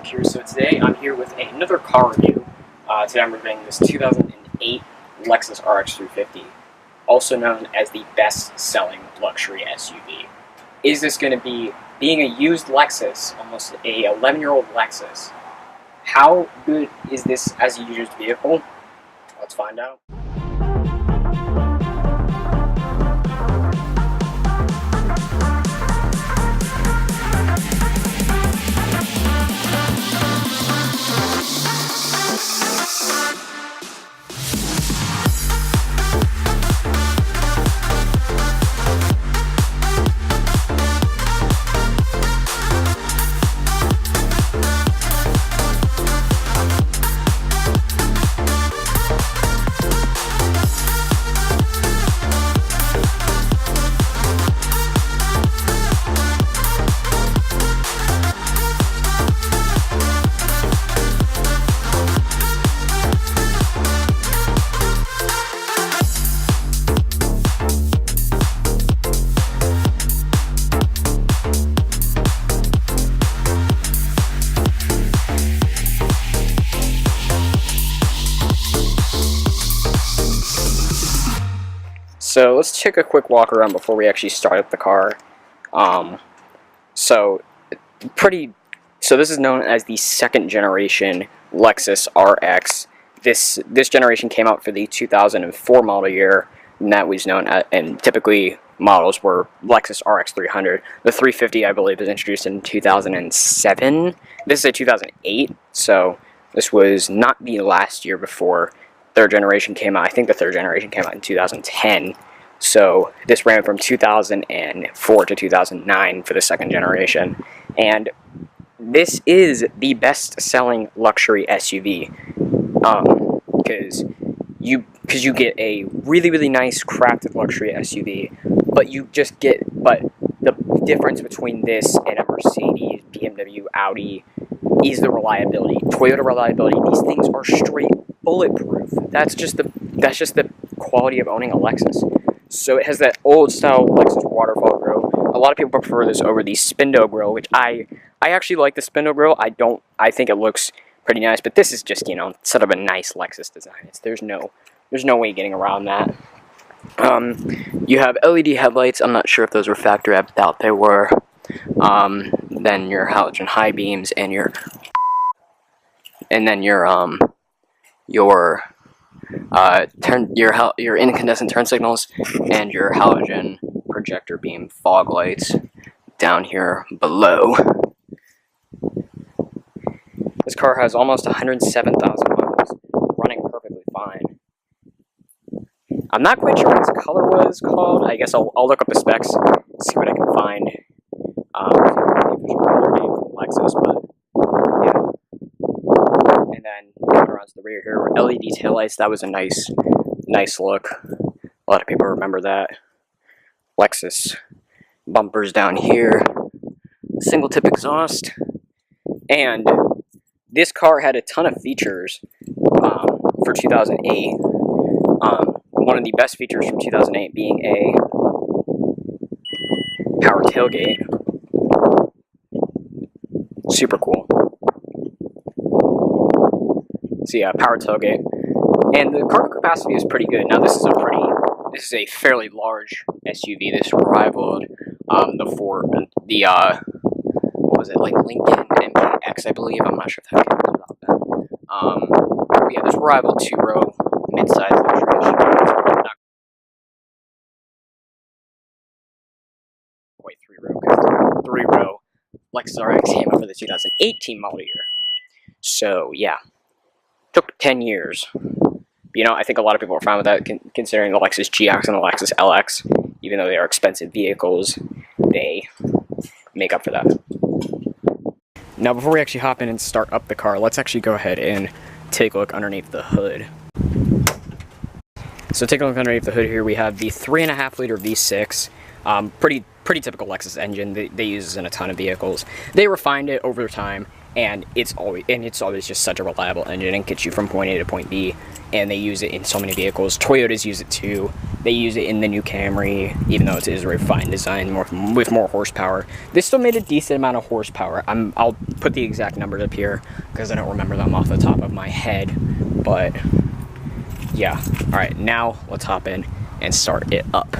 here. So today I'm here with another car review. Today I'm reviewing this 2008 Lexus RX350, also known as the best-selling luxury SUV. Is this going to be, being a used Lexus, almost a 11-year-old Lexus, how good is this as a used vehicle? Let's find out. So let's take a quick walk around before we actually start up the car. So this is known as the second generation Lexus RX. This generation came out for the 2004 model year, and that was known as, and typically models were Lexus RX300. The 350, I believe, was introduced in 2007. This is a 2008, so this was not the last year before third generation came out. I think the third generation came out in 2010. So this ran from 2004 to 2009 for the second generation. And this is the best-selling luxury SUV. Because you get a really nice crafted luxury SUV, but the difference between this and a Mercedes, BMW, Audi is the reliability. Toyota reliability. These things are straight bulletproof. That's just the quality of owning a Lexus. So it has that old style Lexus waterfall grille. A lot of people prefer this over the Spindo grille, which I actually like the Spindo grille. I think it looks pretty nice, but this is just, you know, sort of a nice Lexus design. There's no way getting around that. You have LED headlights. I'm not sure if those were factory. I doubt they were. Then your halogen high beams and your incandescent turn signals and your halogen projector beam fog lights down here below. This car has almost 107,000 miles, running perfectly fine. I'm not quite sure what this color was called. I guess I'll look up the specs, see what I can find. The official color name from Lexus, but yeah. And then coming around to the rear here, LED taillights. That was a nice look. A lot of people remember that. Lexus bumpers down here. Single tip exhaust. And this car had a ton of features for 2008. One of the best features from 2008 being a power tailgate. Super cool. So yeah, power tailgate, and the cargo capacity is pretty good. Now this is a fairly large SUV. This rivaled what was it, like Lincoln MKX, I believe. I'm not sure if that came out about that. But yeah, this rivaled two-row mid-size luxury SUV. Not quite three-row, because three-row Lexus RX came out for the 2018 model year. So yeah. Took 10 years. You know, I think a lot of people are fine with that, considering the Lexus GX and the Lexus LX. Even though they are expensive vehicles, they make up for that. Now, before we actually hop in and start up the car, let's actually go ahead and take a look underneath the hood. So take a look underneath the hood here. We have the 3.5-liter V6. Pretty typical Lexus engine. They use this in a ton of vehicles. They refined it over time. And it's always just such a reliable engine and gets you from point A to point B, and they use it in so many vehicles. Toyotas use it too, They use it in the new Camry, even though it is a refined design with more horsepower. This still made a decent amount of horsepower. I'll put the exact numbers up here because I don't remember them off the top of my head. But yeah, all right, now let's hop in and start it up.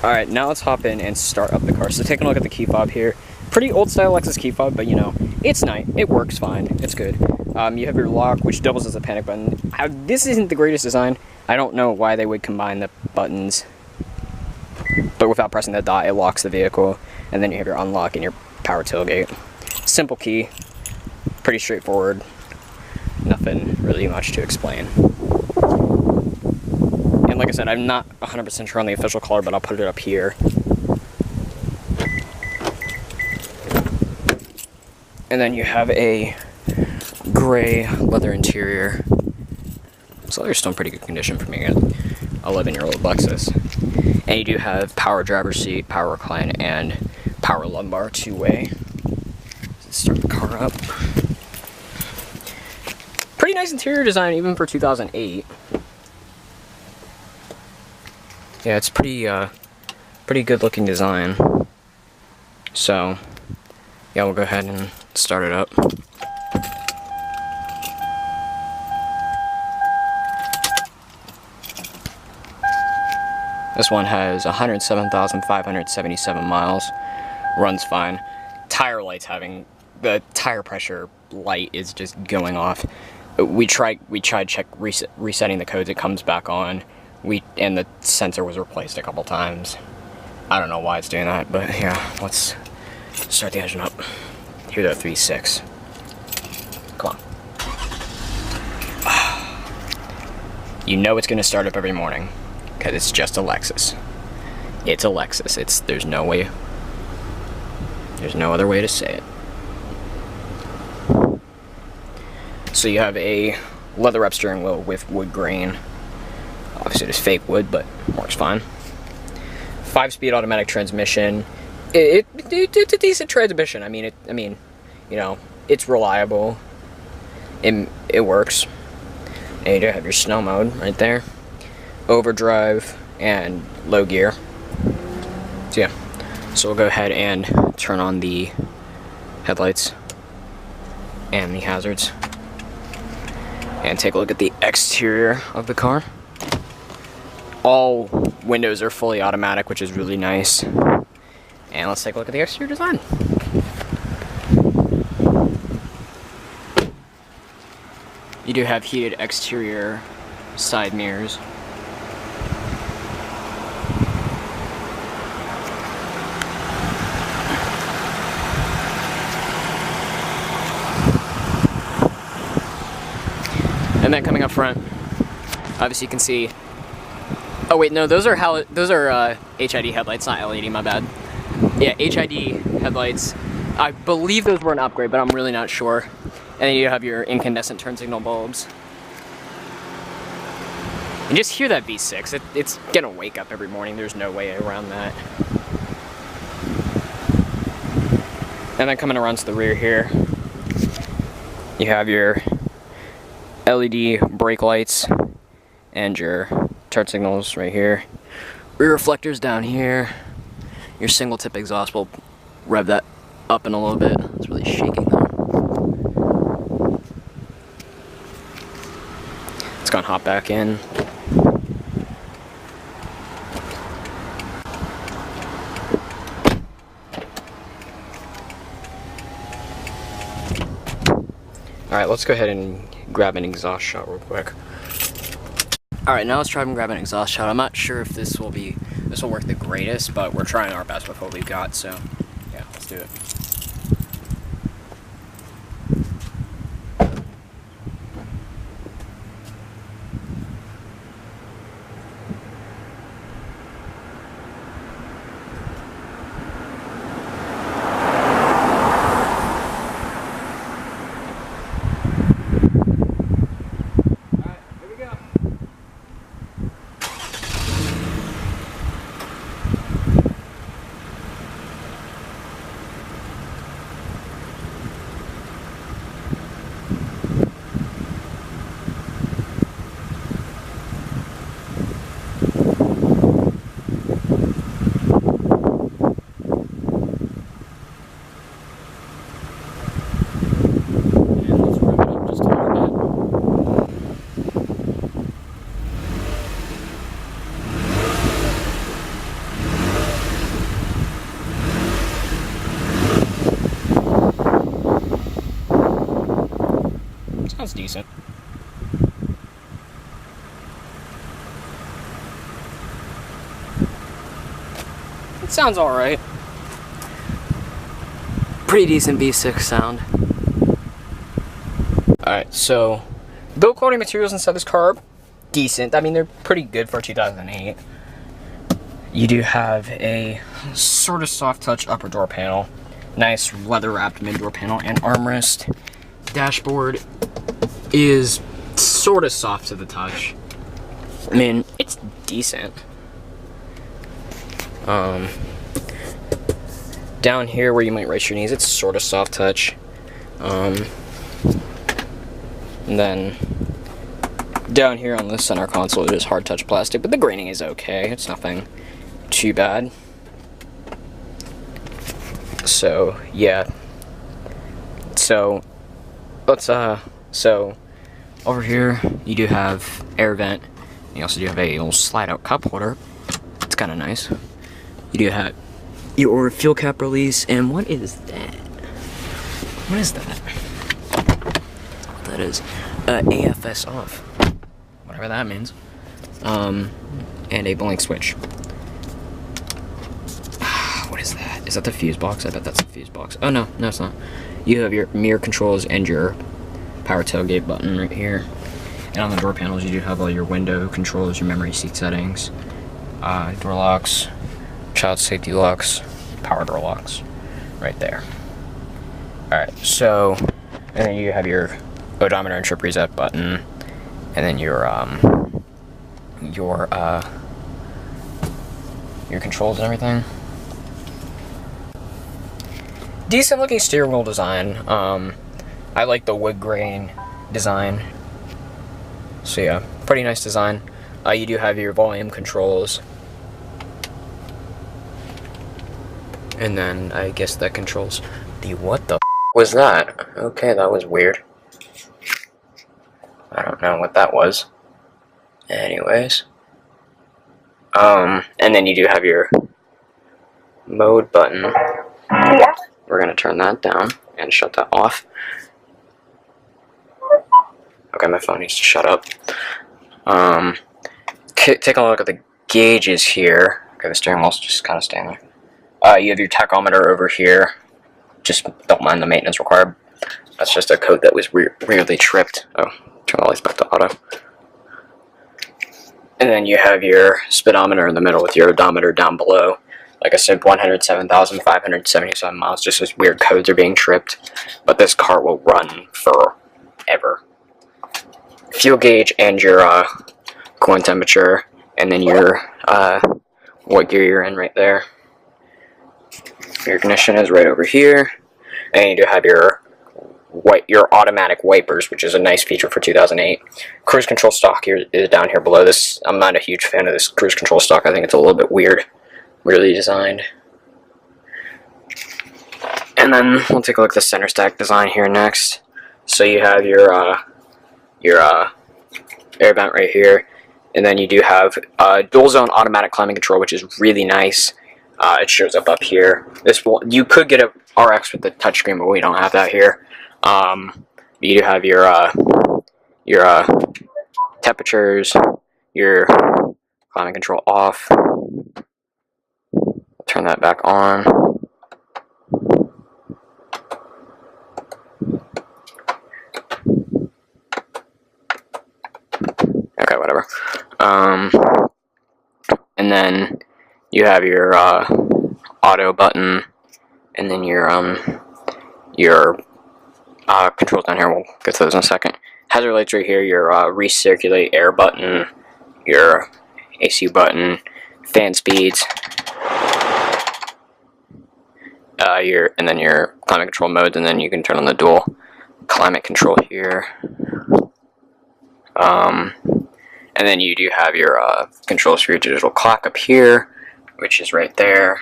All right, now let's hop in and start up the car. So taking a look at the key fob here. Pretty old style Lexus key fob, but you know, it's nice. It works fine. It's good. You have your lock, which doubles as a panic button. This isn't the greatest design. I don't know why they would combine the buttons, but without pressing the dot, it locks the vehicle. And then you have your unlock and your power tailgate. Simple key, pretty straightforward. Nothing really much to explain. And like I said, I'm not 100% sure on the official color, but I'll put it up here. And then you have a gray leather interior. This leather's still in pretty good condition for me, an 11-year-old Lexus. And you do have power driver's seat, power recline, and power lumbar two-way. Let's start the car up. Pretty nice interior design, even for 2008. Yeah, it's pretty good looking design. So, yeah, we'll go ahead and start it up. This one has 107,577 miles, runs fine. Tire lights the tire pressure light is just going off. We tried resetting the codes, it comes back on. And the sensor was replaced a couple times. I don't know why it's doing that, but yeah, let's start the engine up. Here the 3.6. Come on. You know it's gonna start up every morning, because it's just a Lexus. It's a Lexus. There's no other way to say it. So you have a leather up steering wheel with wood grain. Obviously it's fake wood, but works fine. 5-speed automatic transmission. It's a decent transmission. I mean, you know, it's reliable. It works. And you do have your snow mode right there. Overdrive and low gear. So yeah. So we'll go ahead and turn on the headlights and the hazards. And take a look at the exterior of the car. All windows are fully automatic, which is really nice. And let's take a look at the exterior design. You do have heated exterior side mirrors. And then coming up front, obviously you can see. Oh wait, no, those are HID headlights, not LED. My bad. Yeah, HID headlights. I believe those were an upgrade, but I'm really not sure. And then you have your incandescent turn signal bulbs. And just hear that V6. It's gonna wake up every morning. There's no way around that. And then coming around to the rear here, you have your LED brake lights and your turn signals right here. Rear reflectors down here. Your single tip exhaust will rev that up in a little bit. It's really shaking though. It's gonna hop back in. Alright, let's go ahead and grab an exhaust shot real quick. Alright, now let's try and grab an exhaust shot. I'm not sure if this will work the greatest, but we're trying our best with what we've got, so yeah, let's do it. decent. It sounds alright. Pretty decent V6 sound. Alright, so build quality materials inside this car, decent. I mean, they're pretty good for 2008. You do have a sort of soft touch upper door panel, nice leather wrapped mid door panel and armrest. Dashboard is sort of soft to the touch. I mean, it's decent. Down here where you might rest your knees, it's sort of soft touch. And then down here on the center console, it is hard touch plastic, but the graining is okay. It's nothing too bad. So yeah. So let's so over here you do have air vent. You also do have a little slide out cup holder. It's kind of nice. You do have your fuel cap release, and what is that? What is that? That is AFS off, whatever that means. And a blank switch. What is that? Is that the fuse box? I bet that's the fuse box. Oh no, no it's not. You have your mirror controls and your power tailgate button right here. And on the door panels, you do have all your window controls, your memory seat settings, door locks, child safety locks, power door locks, right there. Alright, so, and then you have your odometer and trip reset button, and then your controls and everything. Decent looking steering wheel design. I like the wood grain design. So yeah, pretty nice design. You do have your volume controls. And then I guess that controls the what the was that? Okay, that was weird. I don't know what that was. Anyways. And then you do have your mode button. We're gonna turn that down and shut that off. Okay, my phone needs to shut up. Take a look at the gauges here. Okay, the steering wheel's just kind of staying there. You have your tachometer over here. Just don't mind the maintenance required. That's just a code that was weirdly tripped. Oh, turn the lights back to auto. And then you have your speedometer in the middle with your odometer down below. Like I said, 107,577 miles. Just as weird codes are being tripped. But this car will run forever. Fuel gauge and your coolant temperature. And then your what gear you're in right there. Your ignition is right over here, and you do have your automatic wipers, which is a nice feature for 2008. Cruise control stock here is down here below this. I'm not a huge fan of this cruise control stock. I think it's a little bit weirdly designed. And then we'll take a look at the center stack design here next. So you have your air vent right here, and then you do have dual zone automatic climate control, which is really nice. It shows up here. You could get a RX with the touchscreen, but we don't have that here. You do have your temperatures, your climate control off. Turn that back on. Okay, whatever. And then you have your auto button, and then your controls down here. We'll get to those in a second. Hazard lights right here. Your recirculate air button, your AC button, fan speeds, and then your climate control modes, and then you can turn on the dual climate control here. And then you do have your controls for your digital clock up here, which is right there.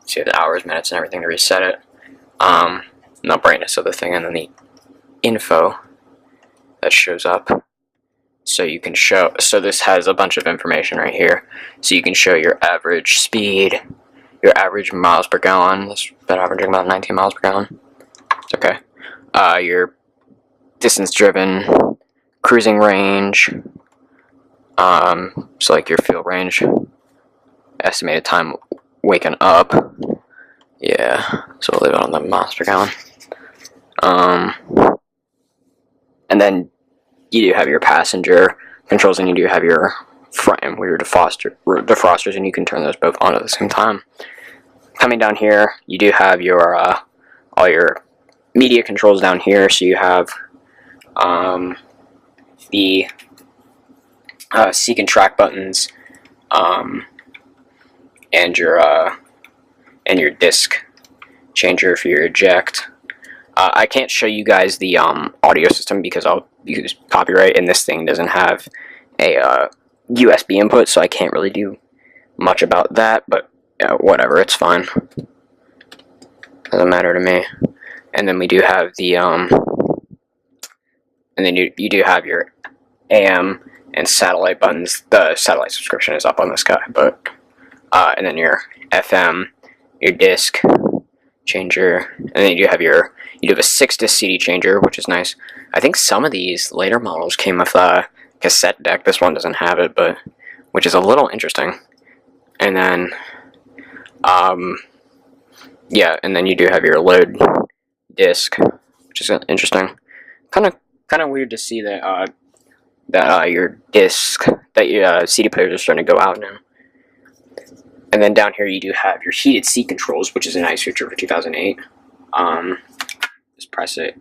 So you have the hours, minutes, and everything to reset it. And the brightness of the thing, and then the info that shows up. So you can show, so this has a bunch of information right here. So you can show your average speed, your average miles per gallon. It's been averaging about 19 miles per gallon. It's okay. Your distance driven, cruising range, so like your field range, estimated time waking up. Yeah, so we'll leave it on the miles per gallon. And then you do have your passenger controls, and you do have your front and rear defrosters, and you can turn those both on at the same time. Coming down here, you do have your all your media controls down here. So you have the seek and track buttons, and your disc changer for your eject. I can't show you guys the audio system because I'll use copyright, and this thing doesn't have a USB input, so I can't really do much about that, but whatever, it's fine. Doesn't matter to me. And then we do have the and then you do have your AM and satellite buttons. The satellite subscription is up on this guy, but and then your FM, your disc changer, and then you do have a 6-disc CD changer, which is nice. I think some of these later models came with a cassette deck. This one doesn't have it, but which is a little interesting. And then yeah, and then you do have your load disc, which is interesting. Kind of weird to see that your disc, that your CD players are starting to go out now. And then down here you do have your heated seat controls, which is a nice feature for 2008. Just press it,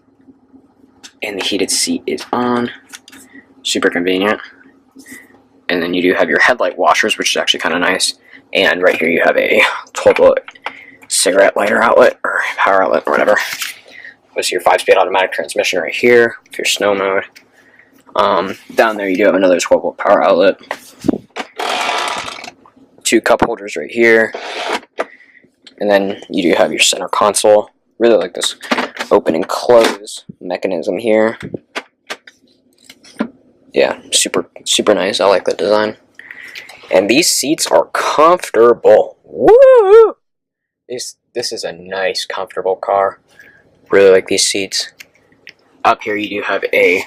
and the heated seat is on. Super convenient. And then you do have your headlight washers, which is actually kind of nice. And right here you have a 12-volt cigarette lighter outlet, or power outlet, or whatever. This is your 5-speed automatic transmission right here, for your snow mode. Down there you do have another 12-volt power outlet. 2 cup holders right here. And then you do have your center console. Really like this open and close mechanism here. Yeah, super nice. I like the design. And these seats are comfortable. Woo! This is a nice, comfortable car. Really like these seats. Up here you do have a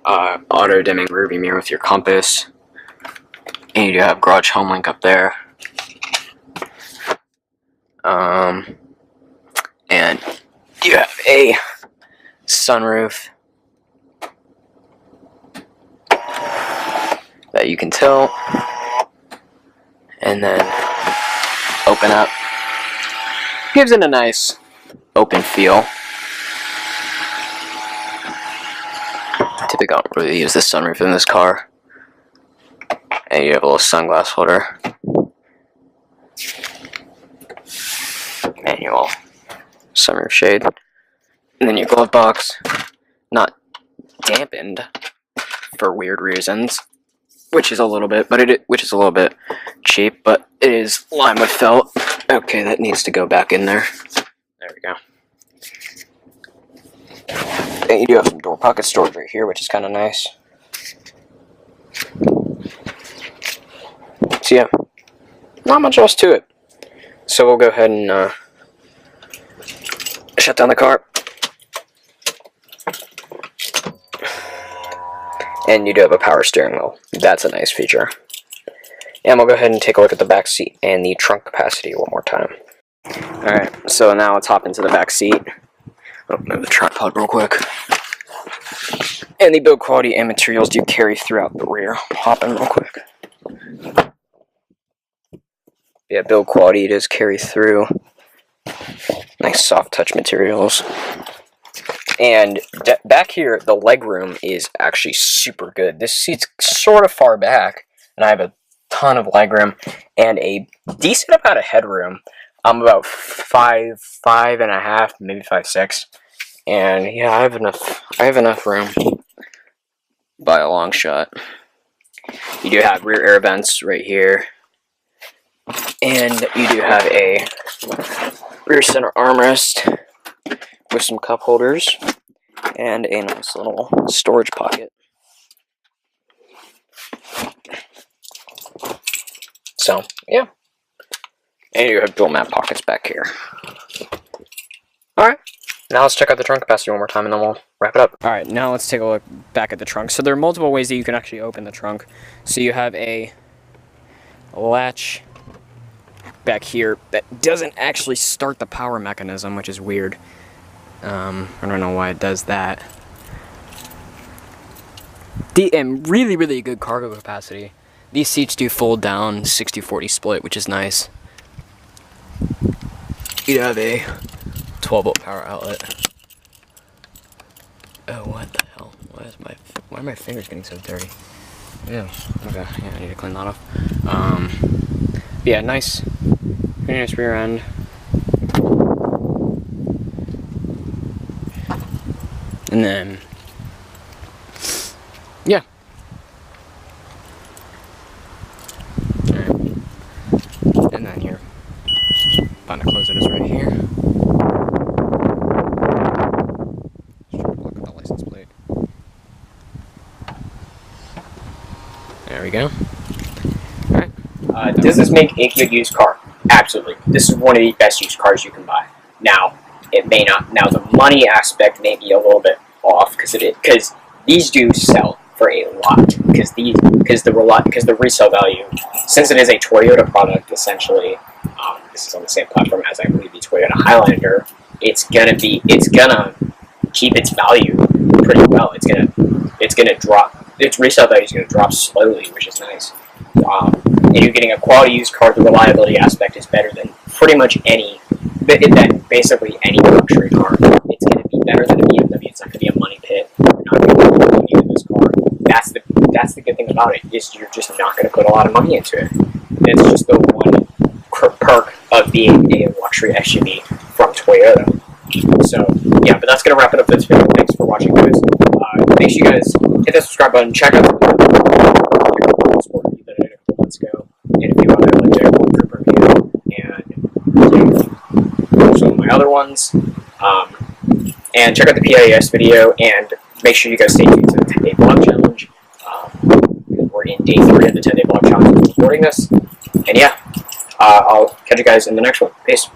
auto dimming rearview mirror with your compass. And you do have garage home link up there. And you have a sunroof that you can tilt, and then open up. Gives it a nice open feel. Typically don't really use the sunroof in this car. And you have a little sunglass holder. Manual sunroof shade. And then your glove box. Not dampened for weird reasons. Which is a little bit, which is a little bit cheap, but it is lined with felt. Okay, that needs to go back in there. There we go. And you do have some door pocket storage right here, which is kind of nice. So yeah, not much else to it. So we'll go ahead and shut down the car. And you do have a power steering wheel. That's a nice feature. And we'll go ahead and take a look at the back seat and the trunk capacity one more time. Alright, so now let's hop into the back seat. Oh, move the tripod real quick. And the build quality and materials do carry throughout the rear. Hop in real quick. Yeah, build quality does carry through. Nice soft touch materials. And back here, the legroom is actually super good. This seat's sort of far back, and I have a ton of legroom and a decent amount of headroom. I'm about 5'5.5", maybe 5'6", and yeah, I have enough room by a long shot. You do have rear air vents right here, and you do have a rear center armrest with some cup holders and a nice little storage pocket. So, yeah. And you have dual map pockets back here. Alright, now let's check out the trunk capacity one more time and then we'll wrap it up. Alright, now let's take a look back at the trunk. So there are multiple ways that you can actually open the trunk. So you have a latch back here that doesn't actually start the power mechanism, which is weird. I don't know why it does that. And really, really good cargo capacity. These seats do fold down 60-40 split, which is nice. You have a 12-volt power outlet. Oh, what the hell? Why are my fingers getting so dirty? Ew. Okay, yeah, I need to clean that off. Yeah, nice. Pretty nice rear end. And then, yeah. Alright. And then here. Fun to close it is right here. Just try to look at the license plate. There we go. Alright. Does this make a good used car? Absolutely. This is one of the best used cars you can buy. Now, it may not. Now, the money aspect may be a little bit off because these do sell for a lot. Because the resale value, since it is a Toyota product, essentially, this is on the same platform as I believe the Toyota Highlander. It's gonna keep its value pretty well. It's gonna drop. Its resale value is gonna drop slowly, which is nice. And you're getting a quality used car. The reliability aspect is better than pretty much basically any luxury car. It's going to be better than a BMW. It's not going to be a money pit. You're not going to be putting money into this car. That's the good thing about it, is you're just not going to put a lot of money into it. It's just the one perk of being a luxury SUV from Toyota. So yeah, but that's going to wrap it up for this video. Thanks for watching, guys. Make sure you guys hit the subscribe button. Check out the Let's Go, and a few other legendary group review, and some of my other ones. And check out the PIS video, and make sure you guys stay tuned to the 10-day vlog challenge. We're in day 3 of the 10-day vlog challenge, recording this. And yeah, I'll catch you guys in the next one. Peace.